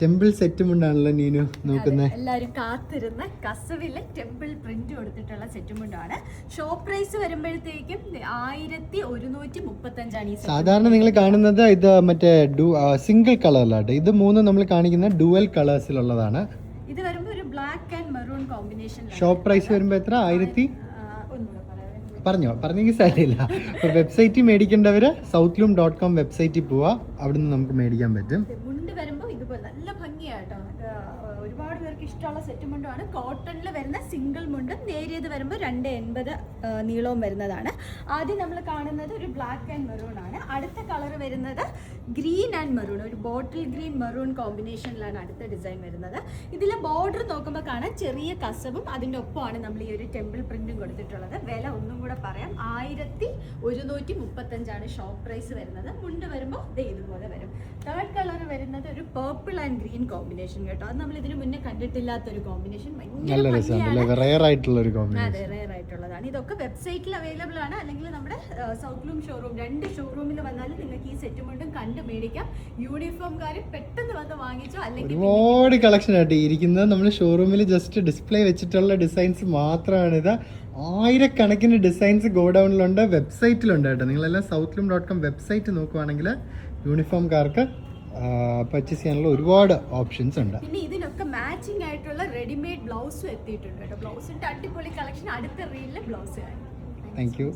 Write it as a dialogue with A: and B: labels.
A: Temple set മുണ്ടാണല്ലോ Neenu നോക്കുന്നത്.
B: എല്ലാവരും കാത്തിരുന്ന കസവിലെ ടെമ്പിൾ പ്രിന്റ് കൊടുത്തിട്ടുള്ള സെറ്റ് മുണ്ടാണ്. ഷോപ്പ് പ്രൈസ് വരുമ്പോഴത്തേക്കും 1135 ഈ
A: സാധാരണ നിങ്ങൾ കാണുന്നത് ഇത് മറ്റേ സിംഗിൾ കളറിലാട്ട്. ഇത് മൂന്ന് നമ്മൾ കാണിക്കുന്ന ഡുവൽ കളേഴ്സിലുള്ളതാണ്.
B: ഇത് വരുമ്പോൾ ഒരു black and maroon combination.
A: Shop price വരുമ്പോൾ എത്ര? 1000 പറഞ്ഞെങ്കിൽ സാരിയില്ല. അപ്പോൾ വെബ്സൈറ്റിൽ മേടിക്കേണ്ടവർ southloom.com വെബ്സൈറ്റിൽ പോവാ, അവിടുന്ന് നമുക്ക് മേടിക്കാൻ പറ്റും.
B: മുണ്ട് വരുമ്പോൾ ഇതുപോലെ നല്ല ഭംഗിയാട്ടോ. ഒരുപാട് പേർക്ക് ഇഷ്ടമുള്ള സെറ്റ് മുണ്ടാണ്. കോട്ടണിൽ വരുന്ന സിംഗിൾ മുണ്ടും നേരിയത് വരുമ്പോൾ 280 നീളവും വരുന്നതാണ്. ആദ്യം നമ്മൾ കാണുന്നത് ഒരു ബ്ലാക്ക് ആൻഡ് മെറൂൺ ആണ്. അടുത്ത കളർ വരുന്നത് ഗ്രീൻ ആൻഡ് മെറൂൺ, ഒരു ബോട്ടിൽ ഗ്രീൻ മെറൂൺ കോമ്പിനേഷനിലാണ് അടുത്ത ഡിസൈൻ വരുന്നത്. ഇതിലെ ബോർഡർ നോക്കുമ്പോൾ കാണാൻ ചെറിയ കസവും അതിൻ്റെ ഒപ്പമാണ് നമ്മൾ ഈ ഒരു ടെമ്പിൾ പ്രിന്റും കൊടുത്തിട്ടുള്ളത്. വില ഒന്നും കൂടെ പറയാം, 1135 ഷോപ്പ് പ്രൈസ് വരുന്നത്. മുണ്ട് വരുമ്പോൾ ഇതുപോലെ വരും. തേർഡ് കളർ വരുന്നത് ഒരു പേർപ്പിൾ ആൻഡ് ഗ്രീൻ കോമ്പിനേഷൻ കേട്ടോ. അത് നമ്മൾ ഇതിന് മുന്നേ കണ്ടിട്ടില്ലാത്തൊരു കോമ്പിനേഷൻ.
A: റെയർ ആയിട്ടുള്ളതാണ്.
B: ഇതൊക്കെ വെബ്സൈറ്റിൽ അവൈലബിൾ ആണ്, അല്ലെങ്കിൽ നമ്മുടെ സൗത്ത് ഷോറൂം 2 ഷോറൂമിൽ വന്നാലും നിങ്ങൾക്ക് ഈ സെറ്റ് മുണ്ടും കണ്ടു മേടിക്കാം. യൂണിഫോംകാരും പെട്ടെന്ന് വന്ന് വാങ്ങിച്ചോ, അല്ലെങ്കിൽ
A: ഒരുപാട് കളക്ഷൻ ആയിട്ട് ഇരിക്കുന്നത്. നമ്മൾ ഷോറൂമിൽ ജസ്റ്റ് ഡിസ്പ്ലേ വെച്ചിട്ടുള്ള ഡിസൈൻസ് മാത്രമാണിത്. ആയിരക്കണക്കിന് ഡിസൈൻസ് ഗോഡൗണിലുണ്ട്, വെബ്സൈറ്റിലുണ്ട് കേട്ടോ. നിങ്ങളെല്ലാം southloom.com വെബ്സൈറ്റ് നോക്കുവാണെങ്കിൽ യൂണിഫോംകാർക്ക് പർച്ചേസ് ചെയ്യാനുള്ള ഒരുപാട് ഓപ്ഷൻസ് ഉണ്ട്.
B: പിന്നെ ഇതിനൊക്കെ മാച്ചിങ് ആയിട്ടുള്ള റെഡിമെയ്ഡ് ബ്ലൗസും എത്തിയിട്ടുണ്ട് കേട്ടോ. ബ്ലൗസിന്റെ അടിപൊളി കളക്ഷൻ അടുത്ത റീലിലെ ബ്ലൗസ്.
A: Thank you.